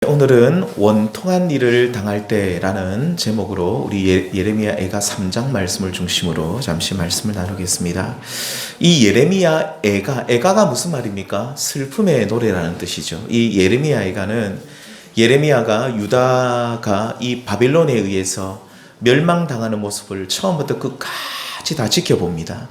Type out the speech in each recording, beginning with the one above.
오늘은 원통한 일을 당할 때라는 제목으로 우리 예레미야 애가 3장 말씀을 중심으로 잠시 말씀을 나누겠습니다. 이 예레미야 애가가 무슨 말입니까? 슬픔의 노래라는 뜻이죠. 이 예레미야 애가는 예레미야가 유다가 이 바빌론에 의해서 멸망당하는 모습을 처음부터 끝까지 다 지켜봅니다.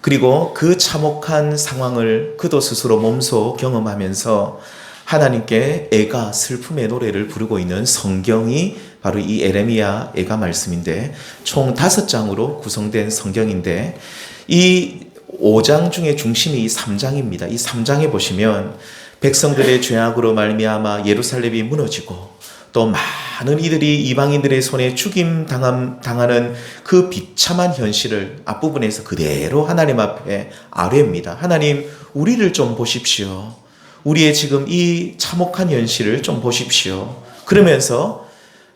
그리고 그 참혹한 상황을 그도 스스로 몸소 경험하면서 하나님께 애가 슬픔의 노래를 부르고 있는 성경이 바로 이 예레미야 애가 말씀인데, 총 5장으로 구성된 성경인데 이 5장 중에 중심이 이 3장입니다. 이 3장에 보시면 백성들의 죄악으로 말미암아 예루살렘이 무너지고 또 많은 이들이 이방인들의 손에 죽임 당하는 그 비참한 현실을 앞부분에서 그대로 하나님 앞에 아뢰입니다. 하나님, 우리를 좀 보십시오. 우리의 지금 이 참혹한 현실을 좀 보십시오. 그러면서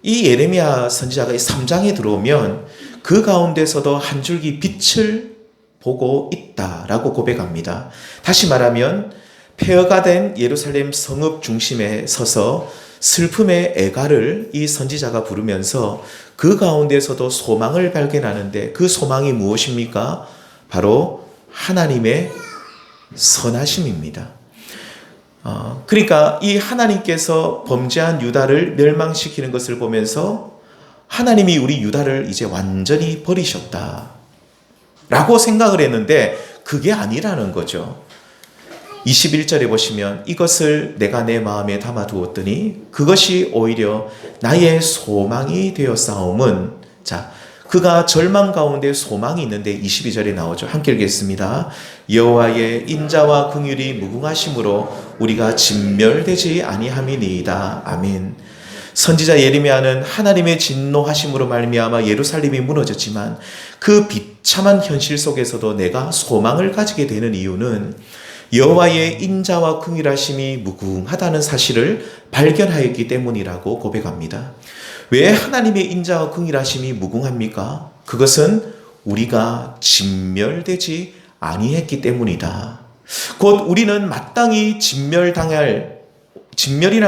이 예레미야 선지자가 이 3장에 들어오면 그 가운데서도 한 줄기 빛을 보고 있다라고 고백합니다. 다시 말하면 폐허가 된 예루살렘 성읍 중심에 서서 슬픔의 애가를 이 선지자가 부르면서 그 가운데서도 소망을 발견하는데, 그 소망이 무엇입니까? 바로 하나님의 선하심입니다. 그러니까 이 하나님께서 범죄한 유다를 멸망시키는 것을 보면서 하나님이 우리 유다를 이제 완전히 버리셨다 라고 생각을 했는데, 그게 아니라는 거죠. 21절에 보시면 이것을 내가 내 마음에 담아두었더니 그것이 오히려 나의 소망이 되었사옴은, 그가 절망 가운데 소망이 있는데 22절에 나오죠. 함께 읽겠습니다. 여호와의 인자와 긍휼이 무궁하심으로 우리가 진멸되지 아니함이니이다. 아멘. 선지자 예레미야는 하나님의 진노하심으로 말미암아 예루살렘이 무너졌지만 그 비참한 현실 속에서도 내가 소망을 가지게 되는 이유는 여호와의 인자와 긍휼하심이 무궁하다는 사실을 발견하였기 때문이라고 고백합니다. 왜 하나님의 인자와 긍휼하심이 무궁합니까? 그것은 우리가 진멸되지 아니했기 때문이다. 곧 우리는 마땅히 진멸이라는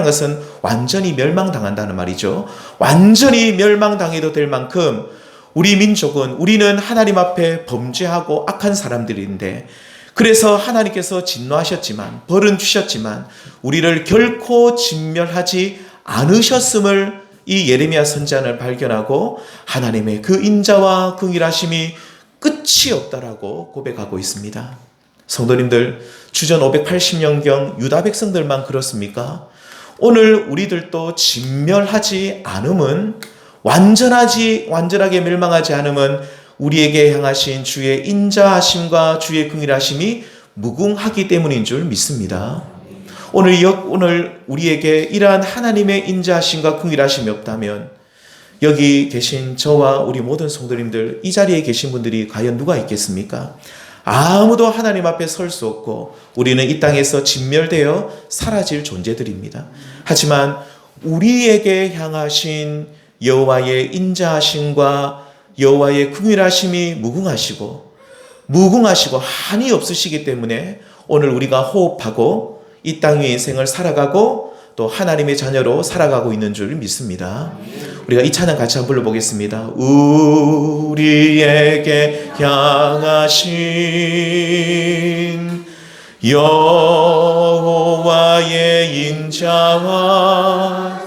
것은 완전히 멸망당한다는 말이죠. 완전히 멸망당해도 될 만큼 우리는 하나님 앞에 범죄하고 악한 사람들인데, 그래서 하나님께서 진노하셨지만, 벌은 주셨지만 우리를 결코 진멸하지 않으셨음을 이 예레미야 선지자는 발견하고 하나님의 그 인자와 긍휼하심이 끝이 없다라고 고백하고 있습니다. 성도님들, 주전 580년경 유다 백성들만 그렇습니까? 오늘 우리들도 진멸하지 않음은, 완전하게 멸망하지 않음은 우리에게 향하신 주의 인자하심과 주의 긍휼하심이 무궁하기 때문인 줄 믿습니다. 오늘 우리에게 이러한 하나님의 인자하심과 긍휼하심이 없다면 여기 계신 저와 우리 모든 성도님들, 이 자리에 계신 분들이 과연 누가 있겠습니까? 아무도 하나님 앞에 설 수 없고 우리는 이 땅에서 진멸되어 사라질 존재들입니다. 하지만 우리에게 향하신 여호와의 인자하심과 여호와의 긍휼하심이 무궁하시고 한이 없으시기 때문에 오늘 우리가 호흡하고 이 땅의 인생을 살아가고 또 하나님의 자녀로 살아가고 있는 줄 믿습니다. 우리가 이 찬양 같이 한번 불러보겠습니다. 우리에게 향하신 여호와의 인자와,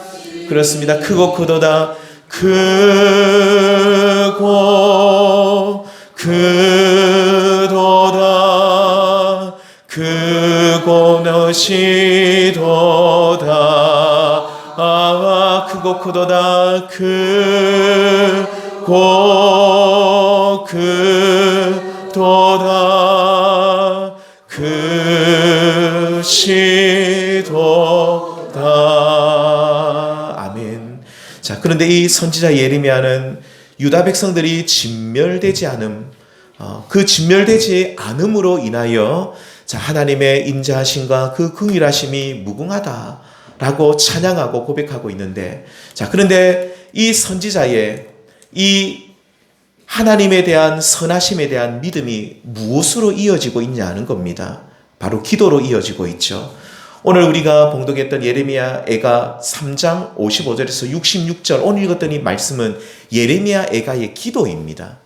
그렇습니다. 크고 크도다. 크고 크도다. 크고 너시도다. 크고 크도다. 크고 크도다. 크시도다. 아멘. 그런데 이 선지자 예레미야는 유다 백성들이 진멸되지 않음, 그 진멸되지 않음으로 인하여 하나님의 인자하심과 그 긍휼하심이 무궁하다라고 찬양하고 고백하고 있는데, 그런데 이 선지자의 이 하나님에 대한 선하심에 대한 믿음이 무엇으로 이어지고 있냐는 겁니다. 바로 기도로 이어지고 있죠. 오늘 우리가 봉독했던 예레미야 애가 3장 55절에서 66절 오늘 읽었던 이 말씀은 예레미야 애가의 기도입니다.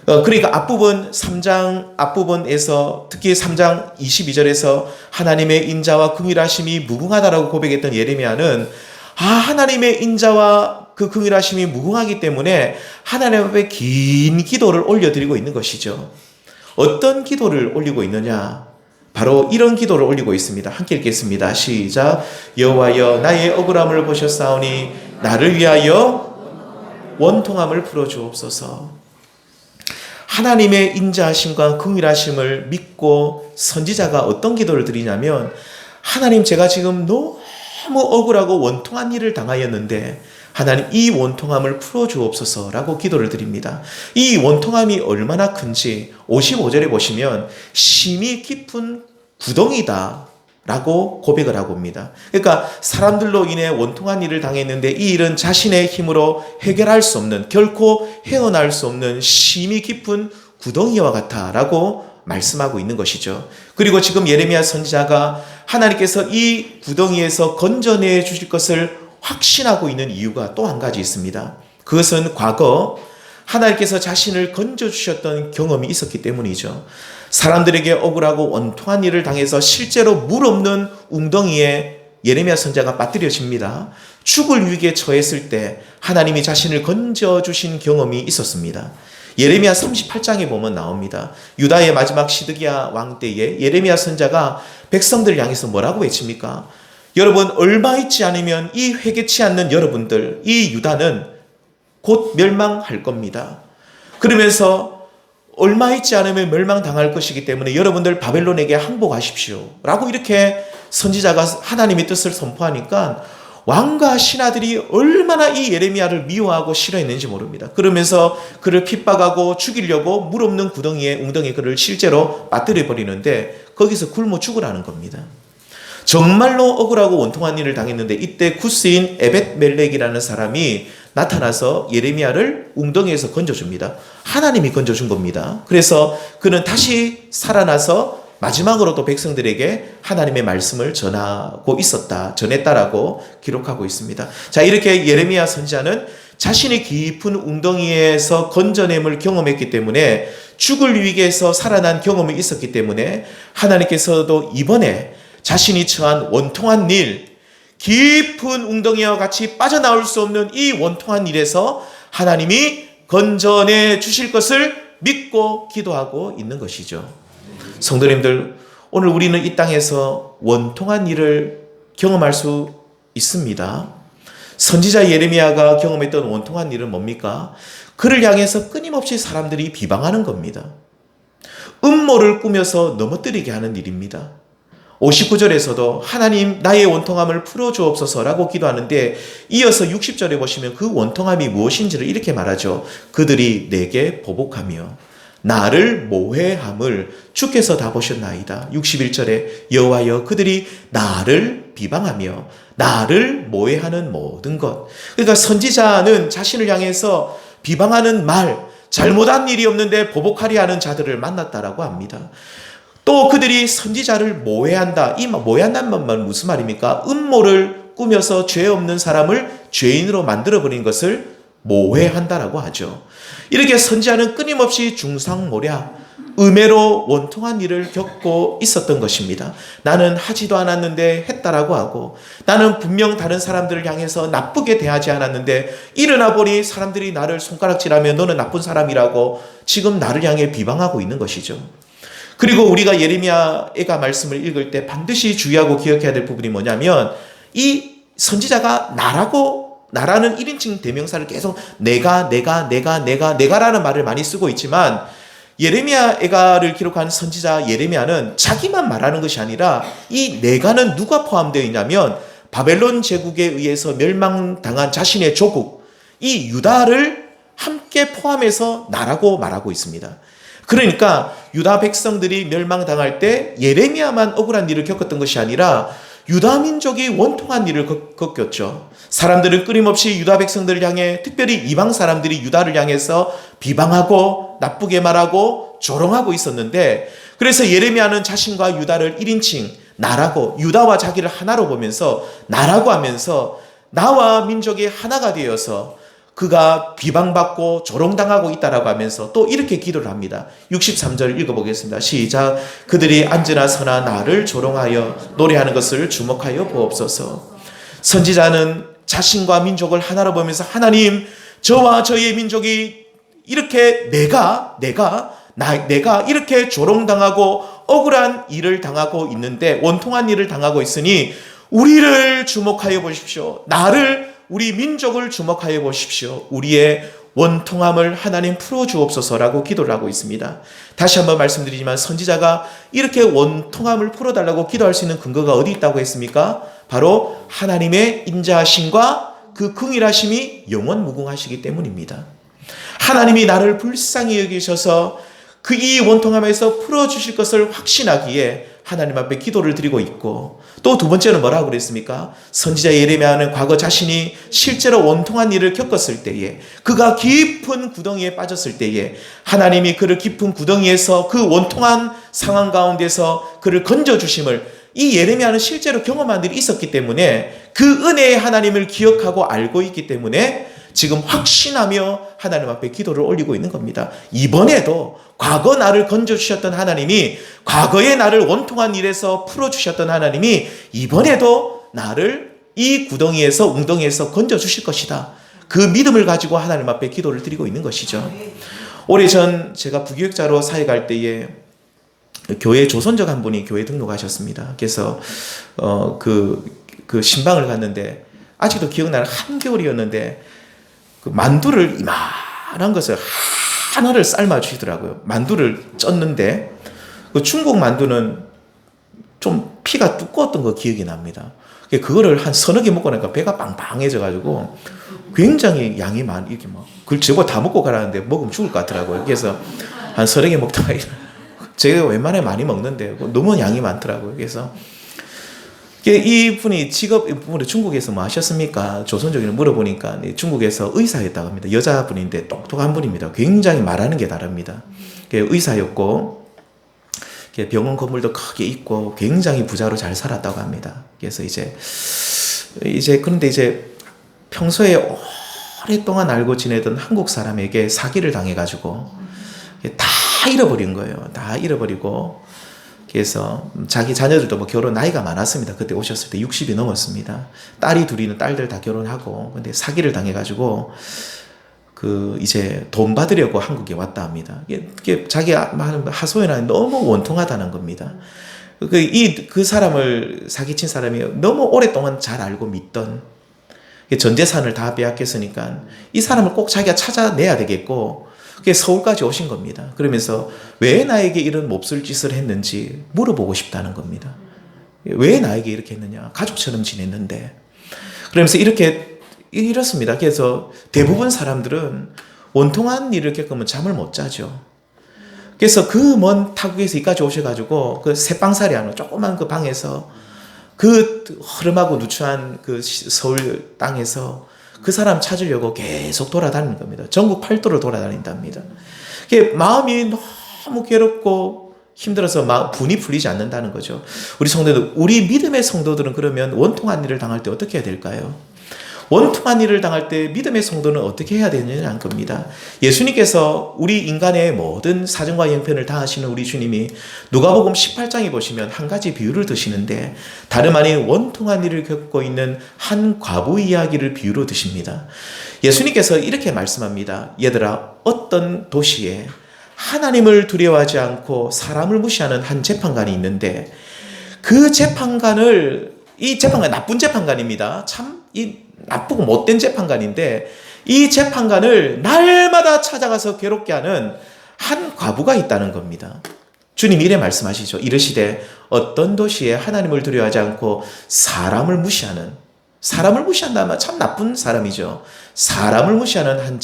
그러니까 앞부분 3장 앞부분에서 특히 3장 22절에서 하나님의 인자와 긍휼하심이 무궁하다라고 고백했던 예레미야는 하나님의 인자와 그 긍휼하심이 무궁하기 때문에 하나님 앞에 긴 기도를 올려드리고 있는 것이죠. 어떤 기도를 올리고 있느냐? 바로 이런 기도를 올리고 있습니다. 함께 읽겠습니다. 시작. 여호와여 나의 억울함을 보셨사오니 나를 위하여 원통함을 풀어주옵소서. 하나님의 인자하심과 긍휼하심을 믿고 선지자가 어떤 기도를 드리냐면 하나님 제가 지금 너무 억울하고 원통한 일을 당하였는데 하나님 이 원통함을 풀어주옵소서라고 기도를 드립니다. 이 원통함이 얼마나 큰지 55절에 보시면 심히 깊은 구덩이다 라고 고백을 하고 옵니다. 그러니까 사람들로 인해 원통한 일을 당했는데 이 일은 자신의 힘으로 해결할 수 없는 결코 헤어날 수 없는 심히 깊은 구덩이와 같아 라고 말씀하고 있는 것이죠. 그리고 지금 예레미야 선지자가 하나님께서 이 구덩이에서 건져내 주실 것을 확신하고 있는 이유가 또 한 가지 있습니다. 그것은 과거 하나님께서 자신을 건져주셨던 경험이 있었기 때문이죠. 사람들에게 억울하고 원통한 일을 당해서 실제로 물 없는 웅덩이에 예레미야 선지자가 빠뜨려집니다. 죽을 위기에 처했을 때 하나님이 자신을 건져주신 경험이 있었습니다. 예레미야 38장에 보면 나옵니다. 유다의 마지막 시드기야 왕 때에 예레미야 선지자가 백성들을 향해서 뭐라고 외칩니까? 여러분 얼마 있지 않으면 이 회개치 않는 여러분들 이 유다는 곧 멸망할 겁니다. 그러면서 얼마 있지 않으면 멸망당할 것이기 때문에 여러분들 바벨론에게 항복하십시오 라고 이렇게 선지자가 하나님의 뜻을 선포하니까 왕과 신하들이 얼마나 이 예레미야를 미워하고 싫어했는지 모릅니다. 그러면서 그를 핍박하고 죽이려고 물 없는 웅덩이에 그를 실제로 빠뜨려 버리는데 거기서 굶어 죽으라는 겁니다. 정말로 억울하고 원통한 일을 당했는데 이때 구스인 에벳멜렉이라는 사람이 나타나서 예레미야를 웅덩이에서 건져줍니다. 하나님이 건져준 겁니다. 그래서 그는 다시 살아나서 마지막으로 또 백성들에게 하나님의 말씀을 전했다라고 기록하고 있습니다. 자, 이렇게 예레미야 선지자는 자신이 깊은 웅덩이에서 건져냄을 경험했기 때문에 죽을 위기에서 살아난 경험이 있었기 때문에 하나님께서도 이번에 자신이 처한 원통한 일, 깊은 웅덩이와 같이 빠져나올 수 없는 이 원통한 일에서 하나님이 건져내 주실 것을 믿고 기도하고 있는 것이죠. 성도님들, 오늘 우리는 이 땅에서 원통한 일을 경험할 수 있습니다. 선지자 예레미야가 경험했던 원통한 일은 뭡니까? 그를 향해서 끊임없이 사람들이 비방하는 겁니다. 음모를 꾸며서 넘어뜨리게 하는 일입니다. 59절에서도 하나님 나의 원통함을 풀어주옵소서라고 기도하는데 이어서 60절에 보시면 그 원통함이 무엇인지를 이렇게 말하죠. 그들이 내게 보복하며 나를 모해함을 주께서 다 보셨나이다. 61절에 여호와여 그들이 나를 비방하며 나를 모해하는 모든 것. 그러니까 선지자는 자신을 향해서 비방하는 말, 잘못한 일이 없는데 보복하려 하는 자들을 만났다라고 합니다. 또 그들이 선지자를 모해한다. 이 모해한다는 말은 무슨 말입니까? 음모를 꾸며서 죄 없는 사람을 죄인으로 만들어버린 것을 모해한다라고 하죠. 이렇게 선지자는 끊임없이 중상모략, 음해로 원통한 일을 겪고 있었던 것입니다. 나는 하지도 않았는데 했다라고 하고 나는 분명 다른 사람들을 향해서 나쁘게 대하지 않았는데 일어나 보니 사람들이 나를 손가락질하며 너는 나쁜 사람이라고 지금 나를 향해 비방하고 있는 것이죠. 그리고 우리가 예레미야 애가 말씀을 읽을 때 반드시 주의하고 기억해야 될 부분이 뭐냐면 이 선지자가 나라는 1인칭 대명사를 계속 내가라는 말을 많이 쓰고 있지만 예레미야 애가를 기록한 선지자 예레미야는 자기만 말하는 것이 아니라 이 내가는 누가 포함되어 있냐면 바벨론 제국에 의해서 멸망당한 자신의 조국 이 유다를 함께 포함해서 나라고 말하고 있습니다. 그러니까 유다 백성들이 멸망당할 때 예레미야만 억울한 일을 겪었던 것이 아니라 유다 민족이 원통한 일을 겪었죠. 사람들은 끊임없이 유다 백성들을 향해 특별히 이방 사람들이 유다를 향해서 비방하고 나쁘게 말하고 조롱하고 있었는데 그래서 예레미야는 자신과 유다를 1인칭 나라고, 유다와 자기를 하나로 보면서 나라고 하면서 나와 민족이 하나가 되어서 그가 비방받고 조롱당하고 있다라고 하면서 또 이렇게 기도를 합니다. 63절 읽어보겠습니다. 시작. 그들이 앉으나 서나 나를 조롱하여 노래하는 것을 주목하여 보옵소서. 선지자는 자신과 민족을 하나로 보면서 하나님, 저와 저의 민족이 이렇게 내가 이렇게 조롱당하고 억울한 일을 당하고 있는데, 원통한 일을 당하고 있으니 우리를 주목하여 보십시오. 우리 민족을 주목하여 보십시오. 우리의 원통함을 하나님 풀어주옵소서라고 기도를 하고 있습니다. 다시 한번 말씀드리지만 선지자가 이렇게 원통함을 풀어달라고 기도할 수 있는 근거가 어디 있다고 했습니까? 바로 하나님의 인자하심과 그 긍휼하심이 영원무궁하시기 때문입니다. 하나님이 나를 불쌍히 여기셔서 그 이 원통함에서 풀어주실 것을 확신하기에 하나님 앞에 기도를 드리고 있고, 또 두 번째는 뭐라고 그랬습니까? 선지자 예레미야는 과거 자신이 실제로 원통한 일을 겪었을 때에, 그가 깊은 구덩이에 빠졌을 때에 하나님이 그를 깊은 구덩이에서 그 원통한 상황 가운데서 그를 건져주심을 이 예레미야는 실제로 경험한 일이 있었기 때문에 그 은혜의 하나님을 기억하고 알고 있기 때문에 지금 확신하며 하나님 앞에 기도를 올리고 있는 겁니다. 이번에도 과거 나를 건져주셨던 하나님이, 과거에 나를 원통한 일에서 풀어주셨던 하나님이 이번에도 나를 이 구덩이에서, 웅덩이에서 건져주실 것이다. 그 믿음을 가지고 하나님 앞에 기도를 드리고 있는 것이죠. 오래전 제가 부교육자로 사역할 때에 교회 조선족 한 분이 교회 등록하셨습니다. 그래서 그 신방을 갔는데 아직도 기억나는 한겨울이었는데 그 만두를 이만한 것을 하나를 삶아 주시더라고요. 만두를 쪘는데 그 중국 만두는 좀 피가 두꺼웠던 거 기억이 납니다. 그거를 한 서너 개 먹고 나니까 배가 빵빵해져 가지고 굉장히 양이 이렇게 그걸 저거 다 먹고 가라는데 먹으면 죽을 것 같더라고요. 그래서 한 서너 개 먹다가 제가 웬만하면 많이 먹는데 너무 양이 많더라고요. 그래서 이분이 직업이 중국에서 뭐 하셨습니까? 조선족이라 물어보니까 중국에서 의사였다고 합니다. 여자분인데 똑똑한 분입니다. 굉장히 말하는 게 다릅니다. 의사였고 병원 건물도 크게 있고 굉장히 부자로 잘 살았다고 합니다. 그래서 그런데 평소에 오랫동안 알고 지내던 한국 사람에게 사기를 당해가지고 다 잃어버린 거예요. 다 잃어버리고, 그래서 자기 자녀들도 뭐 결혼 나이가 많았습니다. 그때 오셨을 때 60이 넘었습니다. 딸이 둘이는 딸들 다 결혼하고, 근데 사기를 당해가지고 돈 받으려고 한국에 왔다 합니다. 자기 하소연하니 너무 원통하다는 겁니다. 그 사람을 사기친 사람이 너무 오랫동안 잘 알고 믿던, 전 재산을 다 빼앗겼으니까 이 사람을 꼭 자기가 찾아내야 되겠고, 서울까지 오신 겁니다. 그러면서 왜 나에게 이런 몹쓸 짓을 했는지 물어보고 싶다는 겁니다. 왜 나에게 이렇게 했느냐. 가족처럼 지냈는데. 그러면서 이렇습니다. 그래서 대부분 사람들은 원통한 일을 겪으면 잠을 못 자죠. 그래서 그 먼 타국에서 여기까지 오셔가지고 그 새방살이 하는 조그만 그 방에서 그 허름하고 누추한 그 서울 땅에서 그 사람 찾으려고 계속 돌아다니는 겁니다. 전국 팔도를 돌아다닌답니다. 마음이 너무 괴롭고 힘들어서 분이 풀리지 않는다는 거죠. 우리 믿음의 성도들은 그러면 원통한 일을 당할 때 어떻게 해야 될까요? 원통한 일을 당할 때 믿음의 성도는 어떻게 해야 되느냐는 겁니다. 예수님께서 우리 인간의 모든 사정과 형편을 다 하시는 우리 주님이 누가복음 18장에 보시면 한 가지 비유를 드시는데, 다름 아닌 원통한 일을 겪고 있는 한 과부 이야기를 비유로 드십니다. 예수님께서 이렇게 말씀합니다. 얘들아, 어떤 도시에 하나님을 두려워하지 않고 사람을 무시하는 한 재판관이 있는데, 그 재판관 나쁜 재판관입니다. 나쁘고 못된 재판관인데, 이 재판관을 날마다 찾아가서 괴롭게 하는 한 과부가 있다는 겁니다. 주님이 이래 말씀하시죠. 이르시되 어떤 도시에 하나님을 두려워하지 않고 사람을 무시한다면 참 나쁜 사람이죠. 사람을 무시하는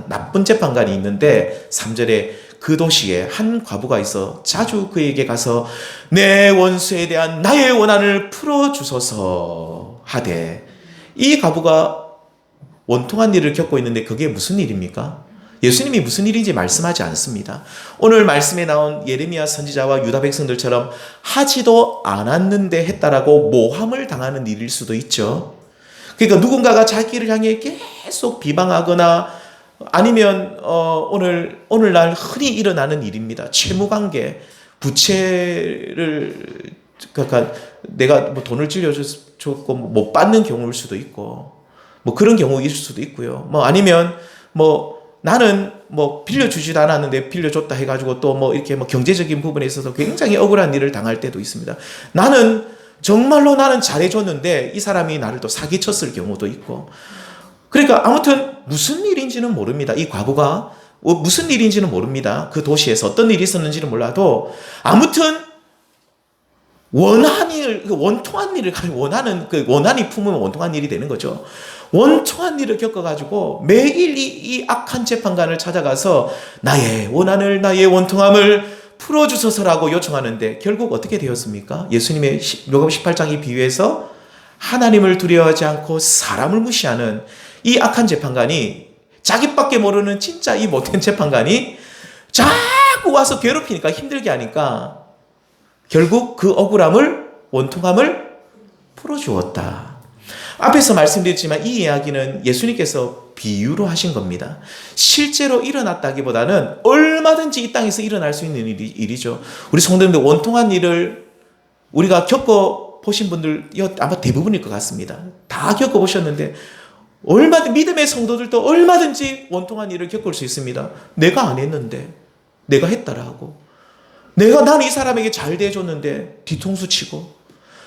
나쁜 재판관이 있는데, 3절에 그 도시에 한 과부가 있어 자주 그에게 가서 내 원수에 대한 나의 원한을 풀어주소서 하되, 이 과부가 원통한 일을 겪고 있는데 그게 무슨 일입니까? 예수님이 무슨 일인지 말씀하지 않습니다. 오늘 말씀에 나온 예레미야 선지자와 유다 백성들처럼 하지도 않았는데 했다라고 모함을 당하는 일일 수도 있죠. 그러니까 누군가가 자기를 향해 계속 비방하거나 아니면 오늘날 흔히 일어나는 일입니다. 채무관계, 부채를 그러니까 내가 뭐 돈을 쥐려줬고 못 받는 경우일 수도 있고 뭐 그런 경우일 수도 있고요. 뭐 아니면 뭐 나는 뭐 빌려주지도 않았는데 빌려줬다 해가지고 또 뭐 이렇게 뭐 경제적인 부분에 있어서 굉장히 억울한 일을 당할 때도 있습니다. 정말로 나는 잘해줬는데 이 사람이 나를 또 사기쳤을 경우도 있고. 그러니까 아무튼 무슨 일인지는 모릅니다. 이 과부가 무슨 일인지는 모릅니다. 그 도시에서 어떤 일이 있었는지는 몰라도 아무튼 원통한 일을 원한이 품으면 원통한 일이 되는 거죠. 원통한 일을 겪어가지고 매일 이 악한 재판관을 찾아가서 나의 원통함을 풀어주소서라고 요청하는데 결국 어떻게 되었습니까? 예수님의 요한복음 18장 비유에서 하나님을 두려워하지 않고 사람을 무시하는 이 악한 재판관이 자기밖에 모르는 진짜 이 못된 재판관이 자꾸 와서 괴롭히니까 힘들게 하니까 결국 그 원통함을 풀어주었다. 앞에서 말씀드렸지만 이 이야기는 예수님께서 비유로 하신 겁니다. 실제로 일어났다기보다는 얼마든지 이 땅에서 일어날 수 있는 일이죠. 우리 성도님들 원통한 일을 우리가 겪어보신 분들 아마 대부분일 것 같습니다. 다 겪어보셨는데 믿음의 성도들도 얼마든지 원통한 일을 겪을 수 있습니다. 내가 안 했는데 내가 했다라고. 나는 이 사람에게 잘 대해줬는데 뒤통수 치고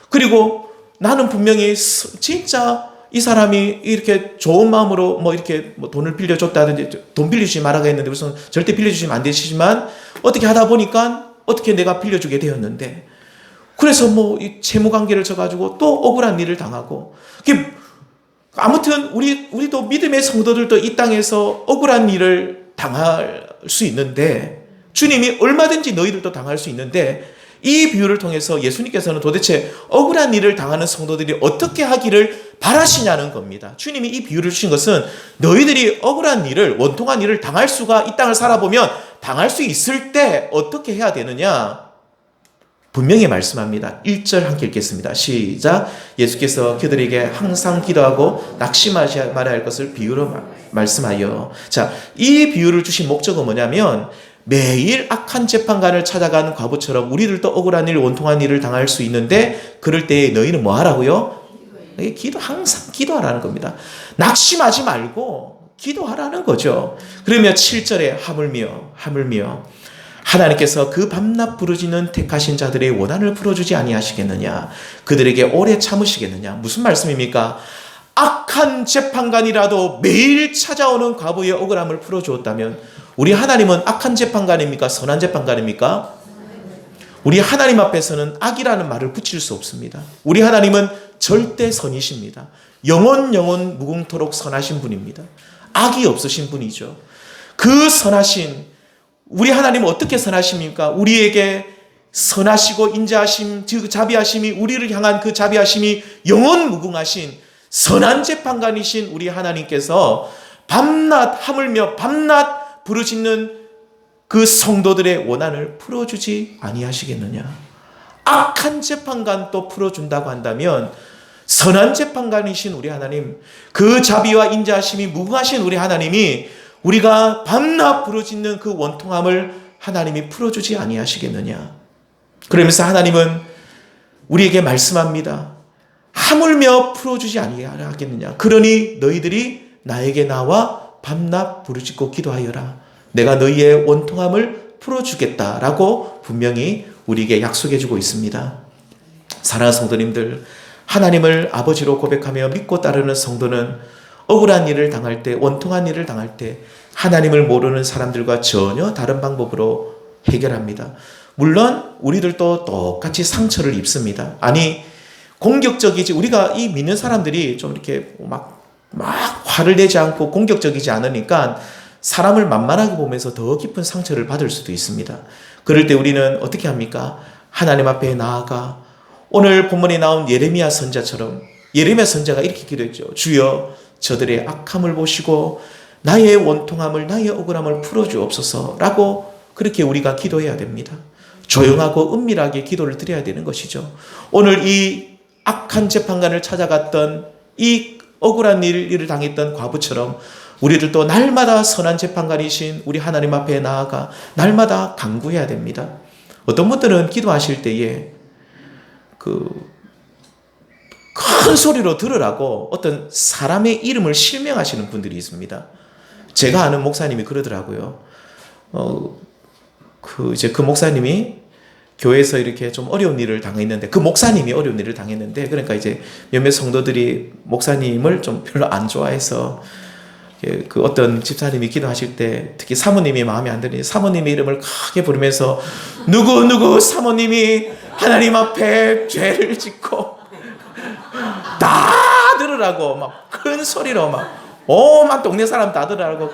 그리고 나는 분명히 진짜 이 사람이 이렇게 좋은 마음으로 이렇게 돈을 빌려줬다든지 돈 빌려주지 말라고 했는데 우선 절대 빌려주시면 안 되시지만 어떻게 하다 보니까 어떻게 내가 빌려주게 되었는데 그래서 이 채무관계를 져가지고 또 억울한 일을 당하고 아무튼 우리도 믿음의 성도들도 이 땅에서 억울한 일을 당할 수 있는데 주님이 얼마든지 너희들도 당할 수 있는데 이 비유를 통해서 예수님께서는 도대체 억울한 일을 당하는 성도들이 어떻게 하기를 바라시냐는 겁니다. 주님이 이 비유를 주신 것은 너희들이 억울한 일을 원통한 일을 당할 수가 이 땅을 살아보면 당할 수 있을 때 어떻게 해야 되느냐 분명히 말씀합니다. 1절 함께 읽겠습니다. 시작. 예수께서 그들에게 항상 기도하고 낙심하지 말아야 할 것을 비유로 말씀하여. 자, 이 비유를 주신 목적은 뭐냐면 매일 악한 재판관을 찾아가는 과부처럼 우리들도 억울한 일, 원통한 일을 당할 수 있는데 그럴 때 너희는 뭐 하라고요? 항상 기도하라는 겁니다. 낙심하지 말고 기도하라는 거죠. 그러면 7절에 하물며 하나님께서 그 밤낮 부르짖는 택하신 자들의 원한을 풀어주지 아니하시겠느냐? 그들에게 오래 참으시겠느냐? 무슨 말씀입니까? 악한 재판관이라도 매일 찾아오는 과부의 억울함을 풀어주었다면 우리 하나님은 악한 재판관입니까? 선한 재판관입니까? 우리 하나님 앞에서는 악이라는 말을 붙일 수 없습니다. 우리 하나님은 절대 선이십니다. 영원 무궁토록 선하신 분입니다. 악이 없으신 분이죠. 그 선하신 우리 하나님은 어떻게 선하십니까? 우리에게 선하시고 인자하심, 즉 자비하심이 우리를 향한 그 자비하심이 영원 무궁하신 선한 재판관이신 우리 하나님께서 하물며 밤낮 부르짖는 그 성도들의 원한을 풀어주지 아니하시겠느냐? 악한 재판관도 풀어준다고 한다면 선한 재판관이신 우리 하나님, 그 자비와 인자하심이 무궁하신 우리 하나님이 우리가 밤낮 부르짖는 그 원통함을 하나님이 풀어주지 아니하시겠느냐? 그러면서 하나님은 우리에게 말씀합니다. 하물며 풀어주지 아니하겠느냐? 그러니 너희들이 나에게 나와 밤낮 부르짖고 기도하여라. 내가 너희의 원통함을 풀어주겠다라고 분명히 우리에게 약속해주고 있습니다. 사랑하는 성도님들, 하나님을 아버지로 고백하며 믿고 따르는 성도는 억울한 일을 당할 때, 원통한 일을 당할 때 하나님을 모르는 사람들과 전혀 다른 방법으로 해결합니다. 물론 우리들도 똑같이 상처를 입습니다. 아니 공격적이지, 우리가 이 믿는 사람들이 좀 이렇게 막 화를 내지 않고 공격적이지 않으니까 사람을 만만하게 보면서 더 깊은 상처를 받을 수도 있습니다. 그럴 때 우리는 어떻게 합니까? 하나님 앞에 나아가 오늘 본문에 나온 예레미야 선자처럼 예레미야 선자가 이렇게 기도했죠. 주여 저들의 악함을 보시고 나의 원통함을, 나의 억울함을 풀어주옵소서라고 그렇게 우리가 기도해야 됩니다. 조용하고 은밀하게 기도를 드려야 되는 것이죠. 오늘 이 악한 재판관을 찾아갔던 이 억울한 일을 당했던 과부처럼 우리들도 날마다 선한 재판관이신 우리 하나님 앞에 나아가 날마다 간구해야 됩니다. 어떤 분들은 기도하실 때에 큰 소리로 들으라고 어떤 사람의 이름을 실명하시는 분들이 있습니다. 제가 아는 목사님이 그러더라고요. 그 목사님이 교회에서 이렇게 좀 어려운 일을 당했는데, 그 목사님이 어려운 일을 당했는데, 그러니까 이제 몇몇 성도들이 목사님을 좀 별로 안 좋아해서 그 어떤 집사님이 기도하실 때 특히 사모님이 마음에 안 드니 사모님의 이름을 크게 부르면서 누구 사모님이 하나님 앞에 죄를 짓고 다 들으라고 막 큰 소리로 막 오만 동네 사람 다 들으라고.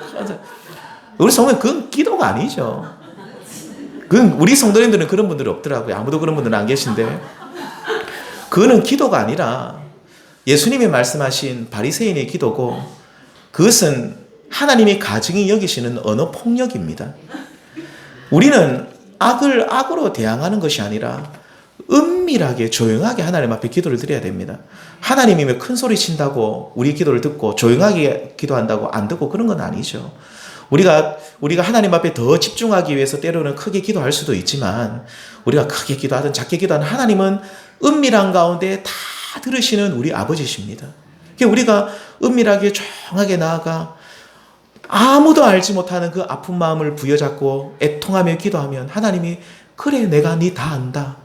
우리 성도는 그건 기도가 아니죠. 우리 성도님들은 그런 분들이 없더라고요. 아무도 그런 분들은 안 계신데, 그거는 기도가 아니라 예수님이 말씀하신 바리새인의 기도고, 그것은 하나님이 가증히 여기시는 언어 폭력입니다. 우리는 악을 악으로 대항하는 것이 아니라 은밀하게 조용하게 하나님 앞에 기도를 드려야 됩니다. 하나님이 큰 소리 친다고 우리 기도를 듣고 조용하게 기도한다고 안 듣고 그런 건 아니죠. 우리가 하나님 앞에 더 집중하기 위해서 때로는 크게 기도할 수도 있지만, 우리가 크게 기도하든 작게 기도하든 하나님은 은밀한 가운데 다 들으시는 우리 아버지십니다. 우리가 은밀하게 조용하게 나아가 아무도 알지 못하는 그 아픈 마음을 부여잡고 애통하며 기도하면 하나님이 그래 내가 네 다 안다.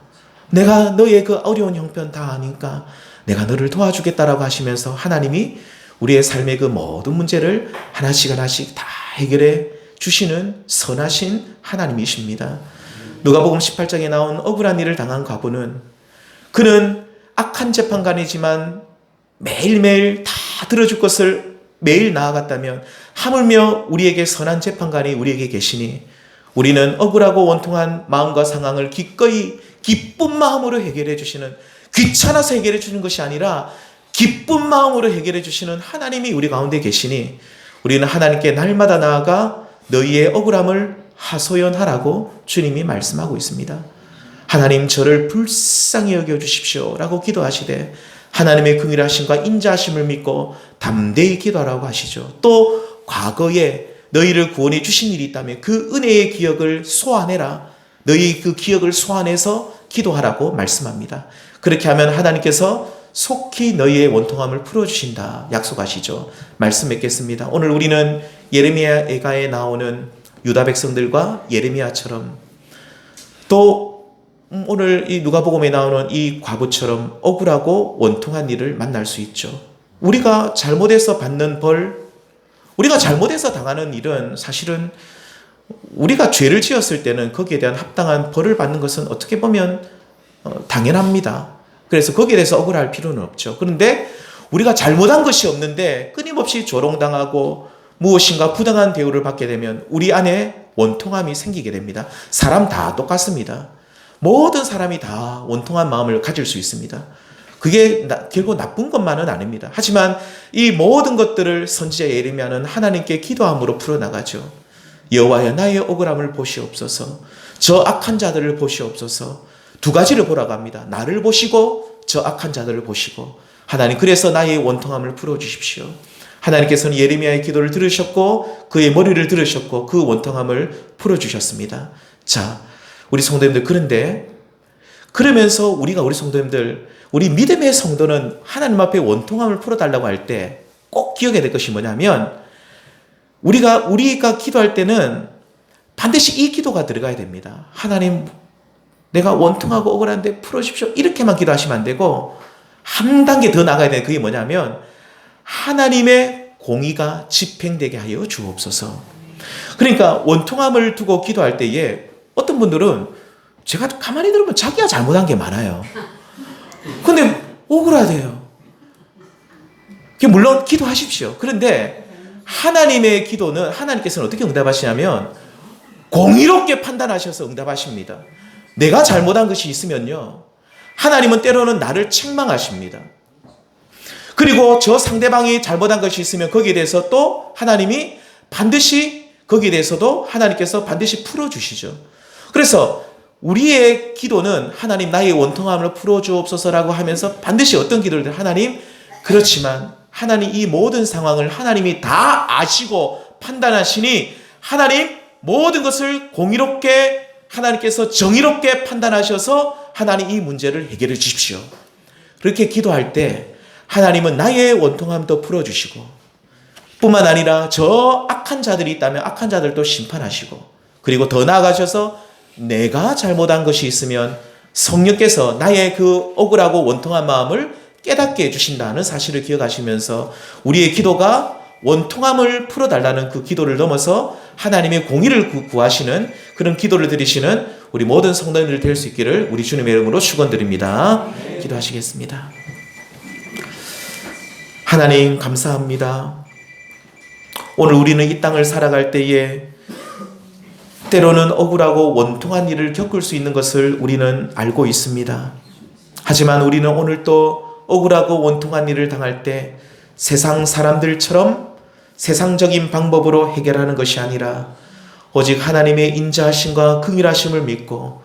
내가 너의 그 어려운 형편 다 아니까 내가 너를 도와주겠다라고 하시면서 하나님이 우리의 삶의 그 모든 문제를 하나씩 다 해결해 주시는 선하신 하나님이십니다. 누가복음 18장에 나온 억울한 일을 당한 과부는, 그는 악한 재판관이지만 매일매일 다 들어줄 것을 매일 나아갔다면 하물며 우리에게 선한 재판관이 우리에게 계시니 우리는 억울하고 원통한 마음과 상황을 기꺼이 기쁜 마음으로 해결해 주시는, 귀찮아서 해결해 주는 것이 아니라 기쁜 마음으로 해결해 주시는 하나님이 우리 가운데 계시니 우리는 하나님께 날마다 나아가 너희의 억울함을 하소연하라고 주님이 말씀하고 있습니다. 하나님 저를 불쌍히 여겨주십시오 라고 기도하시되 하나님의 긍휼하심과 인자하심을 믿고 담대히 기도하라고 하시죠. 또 과거에 너희를 구원해 주신 일이 있다면 그 은혜의 기억을 소환해라. 너희 그 기억을 소환해서 기도하라고 말씀합니다. 그렇게 하면 하나님께서 속히 너희의 원통함을 풀어주신다 약속하시죠. 말씀 맺겠습니다. 오늘 우리는 예레미야 애가에 나오는 유다 백성들과 예레미야처럼, 또 오늘 이 누가복음에 나오는 이 과부처럼 억울하고 원통한 일을 만날 수 있죠. 우리가 잘못해서 받는 벌, 우리가 잘못해서 당하는 일은 사실은 우리가 죄를 지었을 때는 거기에 대한 합당한 벌을 받는 것은 어떻게 보면 당연합니다. 그래서 거기에 대해서 억울할 필요는 없죠. 그런데 우리가 잘못한 것이 없는데 끊임없이 조롱당하고 무엇인가 부당한 대우를 받게 되면 우리 안에 원통함이 생기게 됩니다. 사람 다 똑같습니다. 모든 사람이 다 원통한 마음을 가질 수 있습니다. 그게 결국 나쁜 것만은 아닙니다. 하지만 이 모든 것들을 선지자 예레미야는 하나님께 기도함으로 풀어나가죠. 여호와여 나의 억울함을 보시옵소서. 저 악한 자들을 보시옵소서. 두 가지를 보라고 합니다. 나를 보시고 저 악한 자들을 보시고. 하나님 그래서 나의 원통함을 풀어주십시오. 하나님께서는 예레미야의 기도를 들으셨고 그의 머리를 들으셨고 그 원통함을 풀어주셨습니다. 자, 우리 성도님들, 그런데 그러면서 우리 성도님들, 우리 믿음의 성도는 하나님 앞에 원통함을 풀어달라고 할 때 꼭 기억해야 될 것이 뭐냐면, 우리가 기도할 때는 반드시 이 기도가 들어가야 됩니다. 하나님, 내가 원통하고 억울한데 풀어주십시오. 이렇게만 기도하시면 안 되고 한 단계 더 나가야 되는, 그게 뭐냐면 하나님의 공의가 집행되게 하여 주옵소서. 그러니까 원통함을 두고 기도할 때에 어떤 분들은 제가 가만히 들으면 자기가 잘못한 게 많아요. 근데 억울하대요. 물론 기도하십시오. 그런데 하나님의 기도는 하나님께서는 어떻게 응답하시냐면 공의롭게 판단하셔서 응답하십니다. 내가 잘못한 것이 있으면요, 하나님은 때로는 나를 책망하십니다. 그리고 저 상대방이 잘못한 것이 있으면 거기에 대해서 또 하나님이 반드시 거기에 대해서도 하나님께서 반드시 풀어주시죠. 그래서 우리의 기도는 하나님 나의 원통함을 풀어주옵소서라고 하면서 반드시 어떤 기도를 하나님 그렇지만 하나님 이 모든 상황을 하나님이 다 아시고 판단하시니 하나님 모든 것을 공의롭게 하나님께서 정의롭게 판단하셔서 하나님 이 문제를 해결해 주십시오. 그렇게 기도할 때 하나님은 나의 원통함도 풀어주시고 뿐만 아니라 저 악한 자들이 있다면 악한 자들도 심판하시고 그리고 더 나아가셔서 내가 잘못한 것이 있으면 성령께서 나의 그 억울하고 원통한 마음을 깨닫게 해주신다는 사실을 기억하시면서 우리의 기도가 원통함을 풀어달라는 그 기도를 넘어서 하나님의 공의를 구하시는 그런 기도를 드리시는 우리 모든 성도님들 될 수 있기를 우리 주님의 이름으로 축원드립니다. 기도하시겠습니다. 하나님 감사합니다. 오늘 우리는 이 땅을 살아갈 때에 때로는 억울하고 원통한 일을 겪을 수 있는 것을 우리는 알고 있습니다. 하지만 우리는 오늘 또 억울하고 원통한 일을 당할 때 세상 사람들처럼 세상적인 방법으로 해결하는 것이 아니라 오직 하나님의 인자하심과 긍휼하심을 믿고